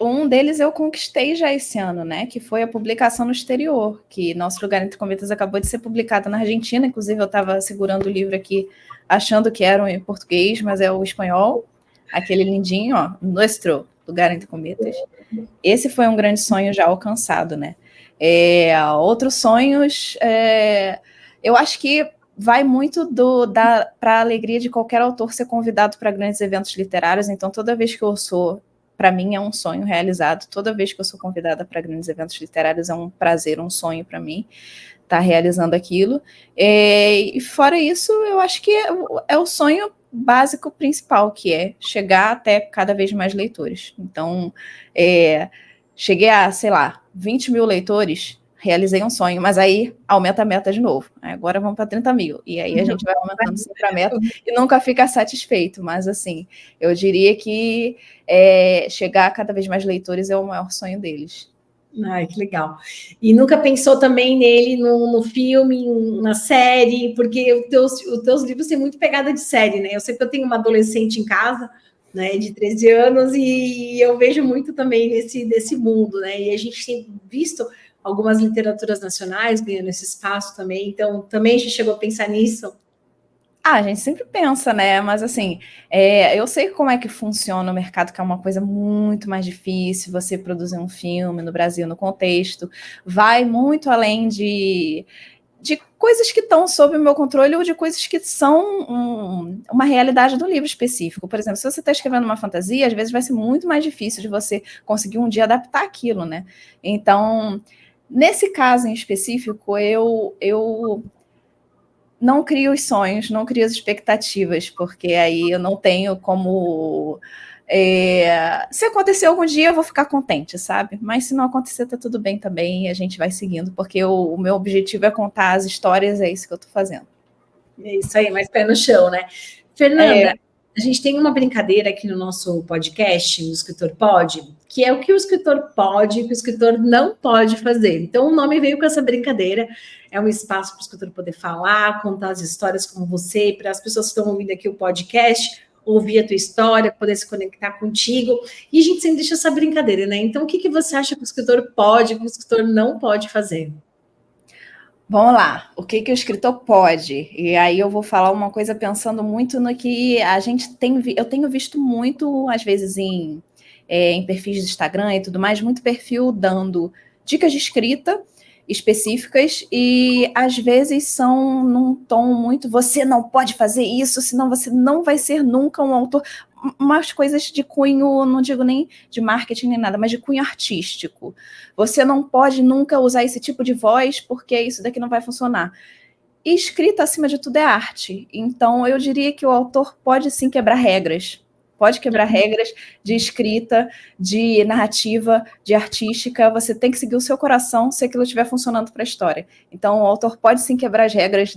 Um deles eu conquistei já esse ano, né? Que foi a publicação no exterior, que Nosso Lugar Entre Cometas acabou de ser publicado na Argentina. Inclusive, eu estava segurando o livro aqui, achando que era em português, mas é o espanhol. Aquele lindinho, ó, Nuestro Lugar Entre Cometas. Esse foi um grande sonho já alcançado, né? Outros sonhos, eu acho que vai muito para a alegria de qualquer autor ser convidado para grandes eventos literários. Então, toda vez que eu sou, para mim é um sonho realizado. Toda vez que eu sou convidada para grandes eventos literários é um prazer, um sonho para mim estar realizando aquilo. E fora isso, eu acho que é o sonho básico principal, que é chegar até cada vez mais leitores. Então, cheguei a, sei lá, 20 mil leitores, realizei um sonho, mas aí aumenta a meta de novo. Agora vamos para 30 mil. E aí a gente vai aumentando sempre a meta e nunca fica satisfeito. Mas, assim, eu diria que chegar a cada vez mais leitores é o maior sonho deles. Ai, que legal. E nunca pensou também nele no filme, na série? Porque os teus livros têm muito pegada de série, né? Eu sei que eu tenho uma adolescente em casa, né, de 13 anos, e eu vejo muito também desse mundo, né? E a gente tem visto algumas literaturas nacionais ganhando esse espaço também, então também a gente chegou a pensar nisso. A gente sempre pensa, né? Mas assim, eu sei como é que funciona o mercado, que é uma coisa muito mais difícil você produzir um filme no Brasil, no contexto. Vai muito além de coisas que estão sob o meu controle ou de coisas que são uma realidade do livro específico. Por exemplo, se você está escrevendo uma fantasia, às vezes vai ser muito mais difícil de você conseguir um dia adaptar aquilo, né? Então, nesse caso em específico, eu não crio os sonhos, não crio as expectativas, porque aí eu não tenho como... se acontecer algum dia, eu vou ficar contente, sabe? Mas se não acontecer, tá tudo bem também, e a gente vai seguindo, porque o meu objetivo é contar as histórias, é isso que eu tô fazendo. É isso aí, mais pé no chão, né? Fernanda, a gente tem uma brincadeira aqui no nosso podcast, no Escritor Pode, que é o que o escritor pode e o que o escritor não pode fazer. Então, o nome veio com essa brincadeira. É um espaço para o escritor poder falar, contar as histórias como você, para as pessoas que estão ouvindo aqui o podcast, ouvir a tua história, poder se conectar contigo. E a gente sempre deixa essa brincadeira, né? Então, o que você acha que o escritor pode e que o escritor não pode fazer? Vamos lá, o que o escritor pode? E aí eu vou falar uma coisa pensando muito no que a gente eu tenho visto muito, às vezes, em perfis de Instagram e tudo mais, muito perfil dando dicas de escrita específicas e, às vezes, são num tom muito, você não pode fazer isso, senão você não vai ser nunca um autor. umas coisas de cunho, não digo nem de marketing nem nada, mas de cunho artístico. Você não pode nunca usar esse tipo de voz, porque isso daqui não vai funcionar. E escrita, acima de tudo, é arte. Então, eu diria que o autor pode sim quebrar regras. Pode quebrar regras de escrita, de narrativa, de artística. Você tem que seguir o seu coração se aquilo estiver funcionando para a história. Então, o autor pode sim quebrar as regras,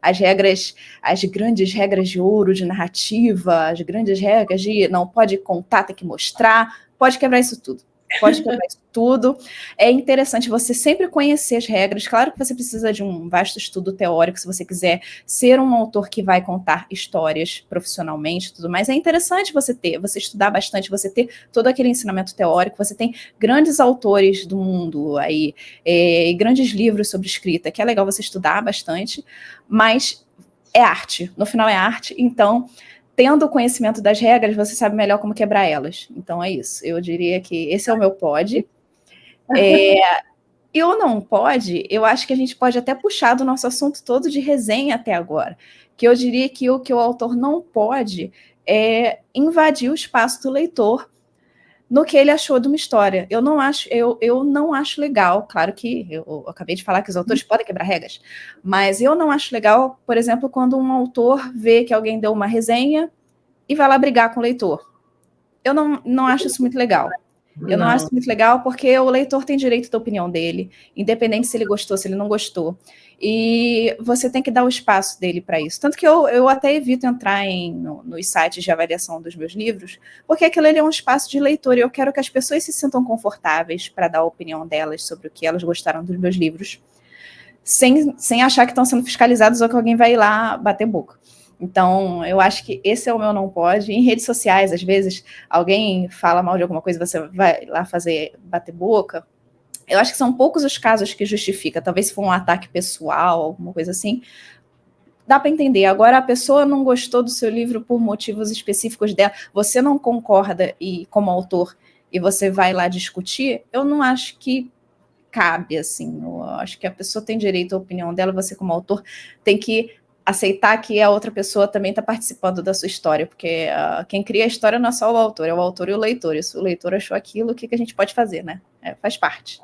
as grandes regras de ouro de narrativa, as grandes regras de não pode contar, tem que mostrar. Pode quebrar isso tudo. Pode quebrar isso tudo. É interessante você sempre conhecer as regras. Claro que você precisa de um vasto estudo teórico se você quiser ser um autor que vai contar histórias profissionalmente e tudo mais. É interessante você estudar bastante, você ter todo aquele ensinamento teórico. Você tem grandes autores do mundo aí, e grandes livros sobre escrita, que é legal você estudar bastante, mas é arte. No final é arte, então tendo o conhecimento das regras, você sabe melhor como quebrar elas. Então é isso. Eu diria que esse é o meu pode. E o não pode, eu acho que a gente pode até puxar do nosso assunto todo de resenha até agora. Que eu diria que o acautor não pode é invadir o espaço do leitor no que ele achou de uma história. Eu não acho legal, claro que eu acabei de falar que os autores podem quebrar regras, mas eu não acho legal, por exemplo, quando um autor vê que alguém deu uma resenha e vai lá brigar com o leitor. Eu não acho isso muito legal. Eu não acho isso muito legal porque o leitor tem direito da opinião dele, independente se ele gostou, se ele não gostou. E você tem que dar o espaço dele para isso. Tanto que eu até evito entrar nos sites de avaliação dos meus livros, porque aquilo ali é um espaço de leitor e eu quero que as pessoas se sintam confortáveis para dar a opinião delas sobre o que elas gostaram dos meus livros, sem achar que estão sendo fiscalizados ou que alguém vai ir lá bater boca. Então, eu acho que esse é o meu não pode. Em redes sociais, às vezes, alguém fala mal de alguma coisa, você vai lá bater boca. Eu acho que são poucos os casos que justifica. Talvez se for um ataque pessoal, alguma coisa assim, dá para entender. Agora, a pessoa não gostou do seu livro por motivos específicos dela, você não concorda como autor e você vai lá discutir, eu não acho que cabe, assim. Eu acho que a pessoa tem direito à opinião dela, você como autor tem que aceitar que a outra pessoa também está participando da sua história, porque quem cria a história não é só o autor, é o autor e o leitor. E se o leitor achou aquilo, o que a gente pode fazer, né? Faz parte.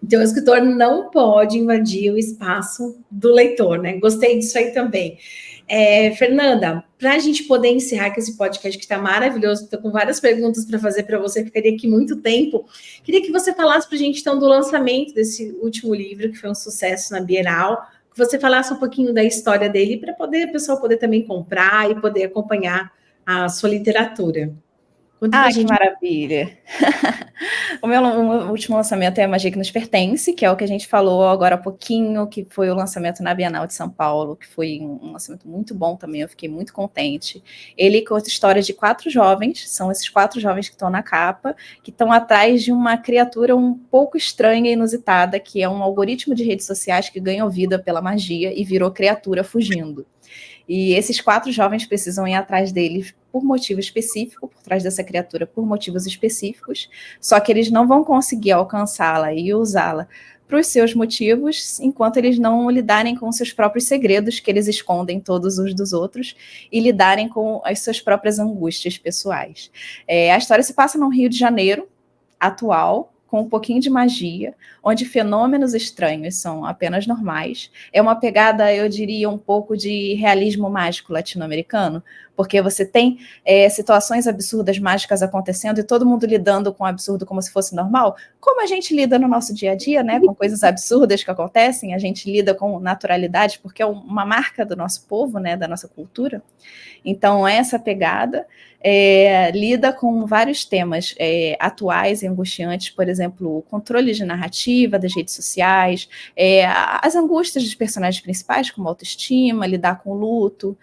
Então, o escritor não pode invadir o espaço do leitor, né? Gostei disso aí também. Fernanda, para a gente poder encerrar com esse podcast que está maravilhoso, estou com várias perguntas para fazer para você, ficaria aqui muito tempo. Queria que você falasse para a gente, então, do lançamento desse último livro, que foi um sucesso na Bienal, que você falasse um pouquinho da história dele, para o pessoal poder também comprar e poder acompanhar a sua literatura. Que maravilha! O meu último lançamento é A Magia que Nos Pertence, que é o que a gente falou agora há pouquinho, que foi o lançamento na Bienal de São Paulo, que foi um lançamento muito bom também, eu fiquei muito contente. Ele conta histórias de 4 jovens, são esses 4 jovens que estão na capa, que estão atrás de uma criatura um pouco estranha e inusitada, que é um algoritmo de redes sociais que ganhou vida pela magia e virou criatura fugindo. E esses 4 jovens precisam ir atrás deles por motivo específico, por trás dessa criatura por motivos específicos, só que eles não vão conseguir alcançá-la e usá-la para os seus motivos, enquanto eles não lidarem com seus próprios segredos, que eles escondem todos uns dos outros, e lidarem com as suas próprias angústias pessoais. A história se passa no Rio de Janeiro, atual, com um pouquinho de magia, onde fenômenos estranhos são apenas normais. É uma pegada, eu diria, um pouco de realismo mágico latino-americano, porque você tem situações absurdas mágicas acontecendo e todo mundo lidando com o absurdo como se fosse normal. Como a gente lida no nosso dia a dia, né, com coisas absurdas que acontecem, a gente lida com naturalidade, porque é uma marca do nosso povo, né, da nossa cultura. Então, essa pegada lida com vários temas atuais e angustiantes, por exemplo, o controle de narrativa das redes sociais, as angústias dos personagens principais, como autoestima, lidar com luto,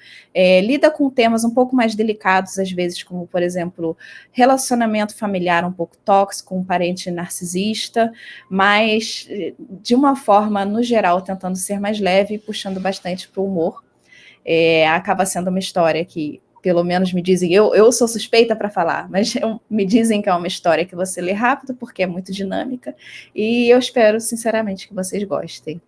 lida com temas um pouco mais delicados, às vezes, como, por exemplo, relacionamento familiar um pouco tóxico, um parente narcisista, mas de uma forma, no geral, tentando ser mais leve e puxando bastante para o humor. Acaba sendo uma história que, pelo menos me dizem, eu sou suspeita para falar, mas me dizem que é uma história que você lê rápido, porque é muito dinâmica, e eu espero, sinceramente, que vocês gostem.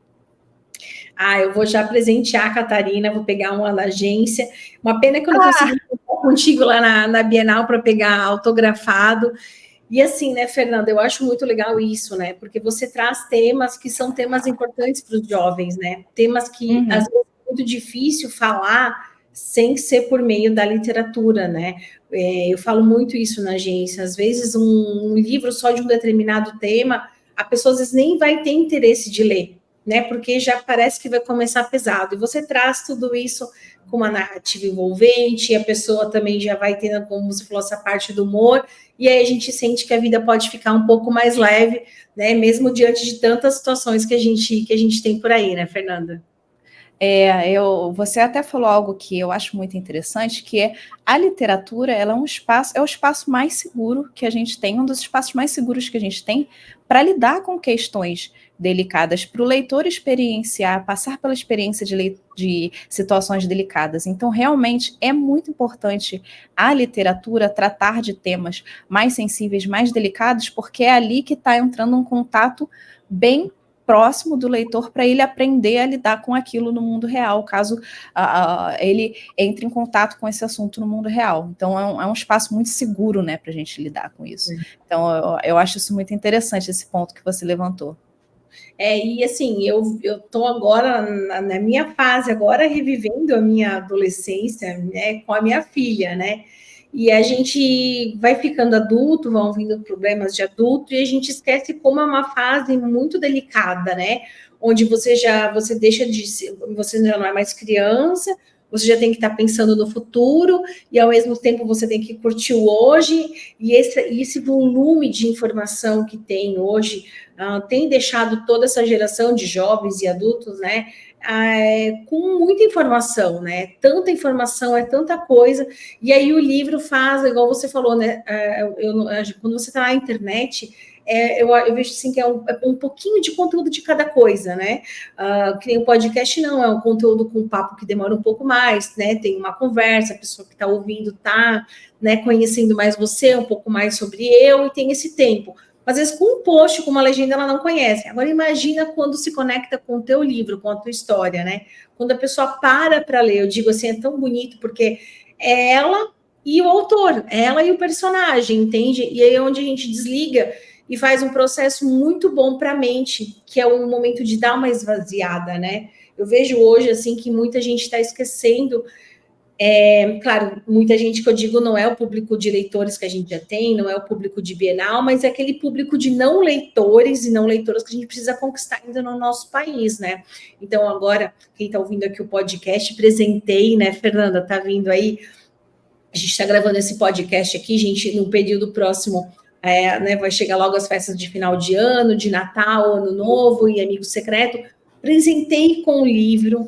Ah, eu vou já presentear a Catarina, vou pegar uma na agência. Uma pena que eu não consegui encontrar contigo lá na Bienal para pegar autografado. E assim, né, Fernanda, eu acho muito legal isso, né? Porque você traz temas que são temas importantes para os jovens, né? Temas que às vezes é muito difícil falar sem ser por meio da literatura, né? Eu falo muito isso na agência. Às vezes, um livro só de um determinado tema, a pessoa às vezes nem vai ter interesse de ler, né? Porque já parece que vai começar pesado. E você traz tudo isso com uma narrativa envolvente, e a pessoa também já vai tendo, como você falou, essa parte do humor, e aí a gente sente que a vida pode ficar um pouco mais leve, né? Mesmo diante de tantas situações que a gente tem por aí, né, Fernanda? Você até falou algo que eu acho muito interessante, que é a literatura, ela é o espaço mais seguro que a gente tem, um dos espaços mais seguros que a gente tem para lidar com questões delicadas, para o leitor experienciar, passar pela experiência de situações delicadas. Então, realmente, é muito importante a literatura tratar de temas mais sensíveis, mais delicados, porque é ali que está entrando um contato bem próximo do leitor para ele aprender a lidar com aquilo no mundo real, caso ele entre em contato com esse assunto no mundo real. Então, é um espaço muito seguro, né, para a gente lidar com isso. Então, eu acho isso muito interessante, esse ponto que você levantou. E assim, eu estou agora na minha fase, agora revivendo a minha adolescência, né, com a minha filha, né? E a gente vai ficando adulto, vão vindo problemas de adulto, e a gente esquece como é uma fase muito delicada, né? Onde você deixa de ser, você já não é mais criança, você já tem que estar pensando no futuro, e ao mesmo tempo você tem que curtir o hoje, e esse volume de informação que tem hoje tem deixado toda essa geração de jovens e adultos, né? Com muita informação, né? Tanta informação, é tanta coisa, e aí o livro faz, igual você falou, né? Quando você está na internet, eu vejo assim que é um pouquinho de conteúdo de cada coisa, né? Que nem o podcast não, é um conteúdo com papo que demora um pouco mais, né? Tem uma conversa, a pessoa que está ouvindo está, né, conhecendo mais você, um pouco mais sobre eu, e tem esse tempo. Às vezes, com um post, com uma legenda, ela não conhece. Agora, imagina quando se conecta com o teu livro, com a tua história, né? Quando a pessoa para ler, eu digo assim, é tão bonito, porque é ela e o autor, é ela e o personagem, entende? E aí é onde a gente desliga e faz um processo muito bom para a mente, que é o momento de dar uma esvaziada, né? Eu vejo hoje, assim, que muita gente está esquecendo. Claro, muita gente que eu digo não é o público de leitores que a gente já tem, não é o público de Bienal, mas é aquele público de não leitores e não leitoras que a gente precisa conquistar ainda no nosso país, né? Então, agora, quem está ouvindo aqui o podcast, presentei, né, Fernanda, tá vindo aí, a gente está gravando esse podcast aqui, gente, no período próximo, né, vai chegar logo as festas de final de ano, de Natal, Ano Novo e Amigo Secreto, presentei com o livro,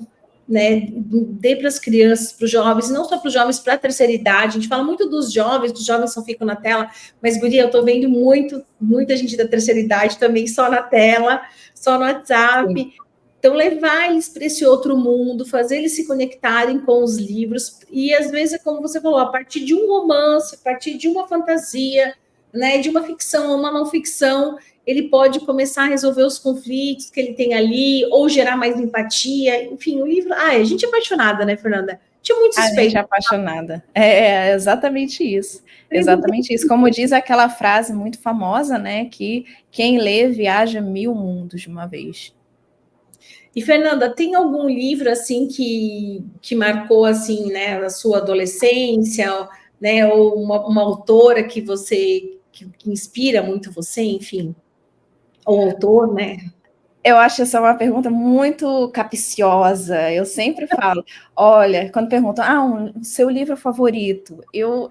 né, dei para as crianças, para os jovens, não só para os jovens, para a terceira idade. A gente fala muito dos jovens só ficam na tela, mas, guria, eu estou vendo muita gente da terceira idade também só na tela, só no WhatsApp. Sim. Então, levar eles para esse outro mundo, fazer eles se conectarem com os livros, e às vezes, como você falou, a partir de um romance, a partir de uma fantasia, né, de uma ficção ou uma não ficção, ele pode começar a resolver os conflitos que ele tem ali, ou gerar mais empatia, enfim, o livro... a gente é apaixonada, né, Fernanda? Tinha muito suspeito. A gente é apaixonada. É exatamente isso. Exatamente isso. Como diz aquela frase muito famosa, né, que quem lê viaja 1000 mundos de uma vez. E, Fernanda, tem algum livro, assim, que marcou, assim, né, a sua adolescência, né, ou uma autora que que inspira muito você, enfim? Ou autor, né? Eu acho essa uma pergunta muito capciosa. Eu sempre falo, olha, quando perguntam, seu livro favorito, eu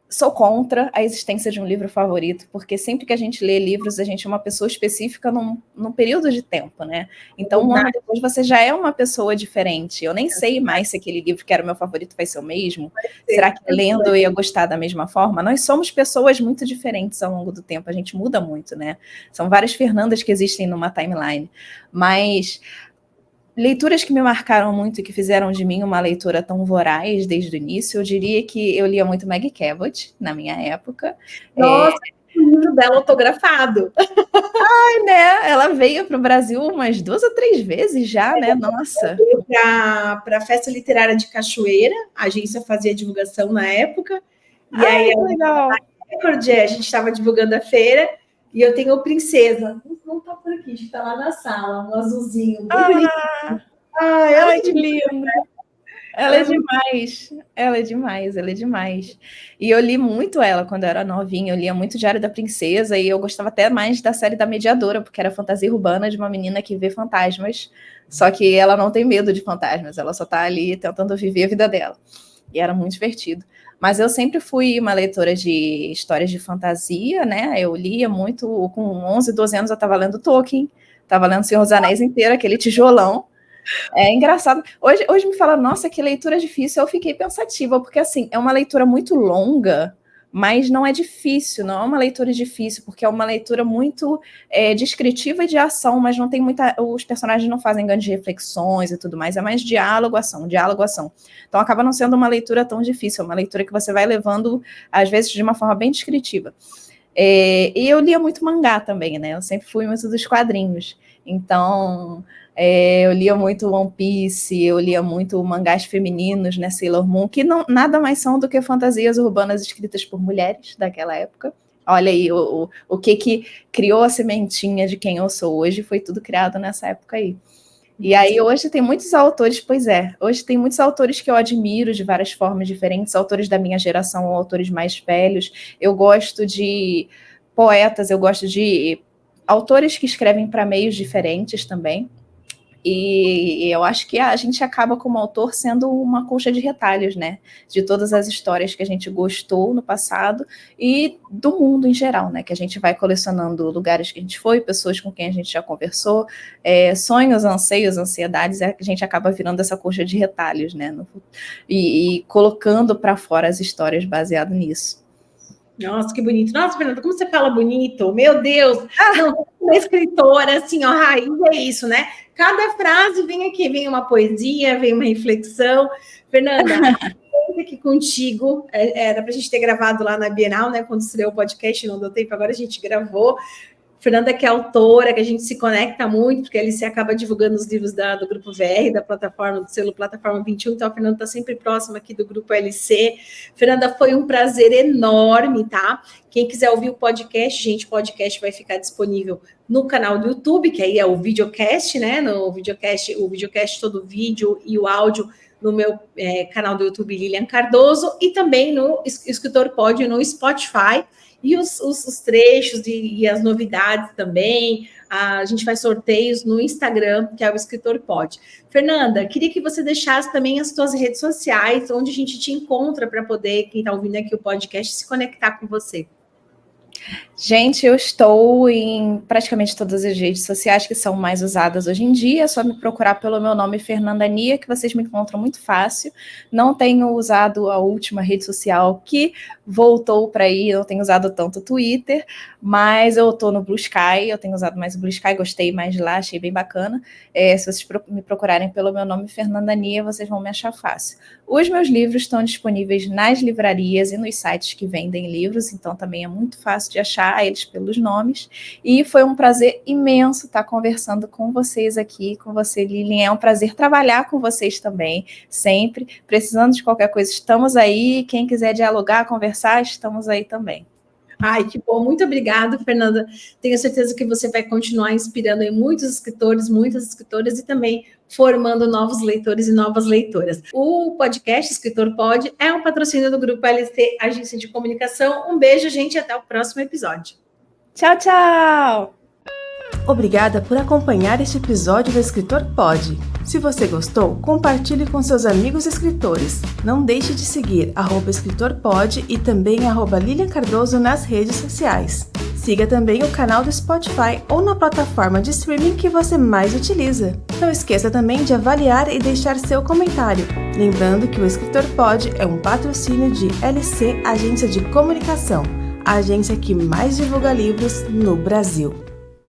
sou contra a existência de um livro favorito, porque sempre que a gente lê livros, a gente é uma pessoa específica num período de tempo, né? Então, um ano depois, você já é uma pessoa diferente. Eu nem sei mais se aquele livro que era o meu favorito vai ser o mesmo. Será que lendo eu ia gostar da mesma forma? Nós somos pessoas muito diferentes ao longo do tempo, a gente muda muito, né? São várias Fernandas que existem numa timeline. Mas leituras que me marcaram muito e que fizeram de mim uma leitora tão voraz desde o início, eu diria que eu lia muito Maggie Cabot na minha época. Nossa, o livro dela autografado. Né? Ela veio para o Brasil umas 2 ou 3 vezes já, né? Nossa. Para a Festa Literária de Cachoeira, a agência fazia divulgação na época. E aí, legal. A gente estava divulgando a feira. E eu tenho Princesa. Não está por aqui, está lá na sala, um azulzinho. Ai, que lindo. Ela é demais. Ela é demais. E eu li muito ela quando eu era novinha. Eu lia muito Diário da Princesa. E eu gostava até mais da série da Mediadora, porque era fantasia urbana de uma menina que vê fantasmas. Só que ela não tem medo de fantasmas. Ela só tá ali tentando viver a vida dela. E era muito divertido. Mas eu sempre fui uma leitora de histórias de fantasia, né? Eu lia muito. Com 11, 12 anos eu estava lendo Tolkien. Estava lendo Senhor dos Anéis inteiro, aquele tijolão. É engraçado. Hoje me fala, nossa, que leitura difícil. Eu fiquei pensativa, porque assim, é uma leitura muito longa, mas não é difícil, não é uma leitura difícil, porque é uma leitura muito descritiva e de ação, mas não tem muita. Os personagens não fazem grandes reflexões e tudo mais, é mais diálogo, ação, diálogo, ação. Então acaba não sendo uma leitura tão difícil, é uma leitura que você vai levando, às vezes, de uma forma bem descritiva. E eu lia muito mangá também, né? Eu sempre fui muito dos quadrinhos. Então, eu lia muito One Piece, eu lia muito mangás femininos, né? Sailor Moon, que nada mais são do que fantasias urbanas escritas por mulheres daquela época. Olha aí, o que criou a sementinha de quem eu sou hoje foi tudo criado nessa época aí. E aí hoje tem muitos autores, hoje tem muitos autores que eu admiro de várias formas diferentes, autores da minha geração ou autores mais velhos. Eu gosto de poetas, eu gosto de autores que escrevem para meios diferentes também. E eu acho que a gente acaba como autor sendo uma colcha de retalhos, né? De todas as histórias que a gente gostou no passado e do mundo em geral, né? Que a gente vai colecionando lugares que a gente foi, pessoas com quem a gente já conversou, sonhos, anseios, ansiedades, a gente acaba virando essa colcha de retalhos, né? E colocando para fora as histórias baseado nisso. Nossa, que bonito. Nossa, Fernanda, como você fala bonito. Meu Deus. Não, uma escritora, assim, ó, raiz é isso, né? Cada frase vem aqui, vem uma poesia, vem uma reflexão. Fernanda, aqui contigo, era para a gente ter gravado lá na Bienal, né? Quando estreou o podcast, não deu tempo, agora a gente gravou. Fernanda, que é autora, que a gente se conecta muito, porque ele se acaba divulgando os livros do Grupo VR, da plataforma, do selo Plataforma 21, então a Fernanda está sempre próxima aqui do Grupo LC. Fernanda, foi um prazer enorme, tá? Quem quiser ouvir o podcast, gente, o podcast vai ficar disponível no canal do YouTube, que aí é o videocast, né? No videocast, o videocast, todo o vídeo e o áudio no meu canal do YouTube, Lilian Cardoso, e também no Escritor Pod, no Spotify. E os trechos e as novidades também. A gente faz sorteios no Instagram, que é o Escritor Pod. Fernanda, queria que você deixasse também as suas redes sociais, onde a gente te encontra para poder, quem está ouvindo aqui o podcast, se conectar com você. Gente, eu estou em praticamente todas as redes sociais que são mais usadas hoje em dia. É só me procurar pelo meu nome, Fernanda Nia, que vocês me encontram muito fácil. Não tenho usado a última rede social que voltou para aí, não tenho usado tanto o Twitter, mas eu estou no Blue Sky, eu tenho usado mais o Blue Sky, gostei mais de lá, achei bem bacana. Se vocês me procurarem pelo meu nome, Fernanda Nia, vocês vão me achar fácil. Os meus livros estão disponíveis nas livrarias e nos sites que vendem livros, então também é muito fácil de achar eles pelos nomes, e foi um prazer imenso estar conversando com vocês aqui, com você, Lilian, é um prazer trabalhar com vocês também, sempre, precisando de qualquer coisa, estamos aí, quem quiser dialogar, conversar, estamos aí também. Ai, que bom, muito obrigada, Fernanda. Tenho certeza que você vai continuar inspirando em muitos escritores, muitas escritoras e também formando novos leitores e novas leitoras. O podcast Escritor Pod é um patrocínio do Grupo LC, Agência de Comunicação. Um beijo, gente, até o próximo episódio. Tchau, tchau! Obrigada por acompanhar este episódio do Escritor Pod. Se você gostou, compartilhe com seus amigos escritores. Não deixe de seguir @escritorpod e também @Lilian Cardoso nas redes sociais. Siga também o canal do Spotify ou na plataforma de streaming que você mais utiliza. Não esqueça também de avaliar e deixar seu comentário. Lembrando que o Escritor Pod é um patrocínio de LC Agência de Comunicação, a agência que mais divulga livros no Brasil.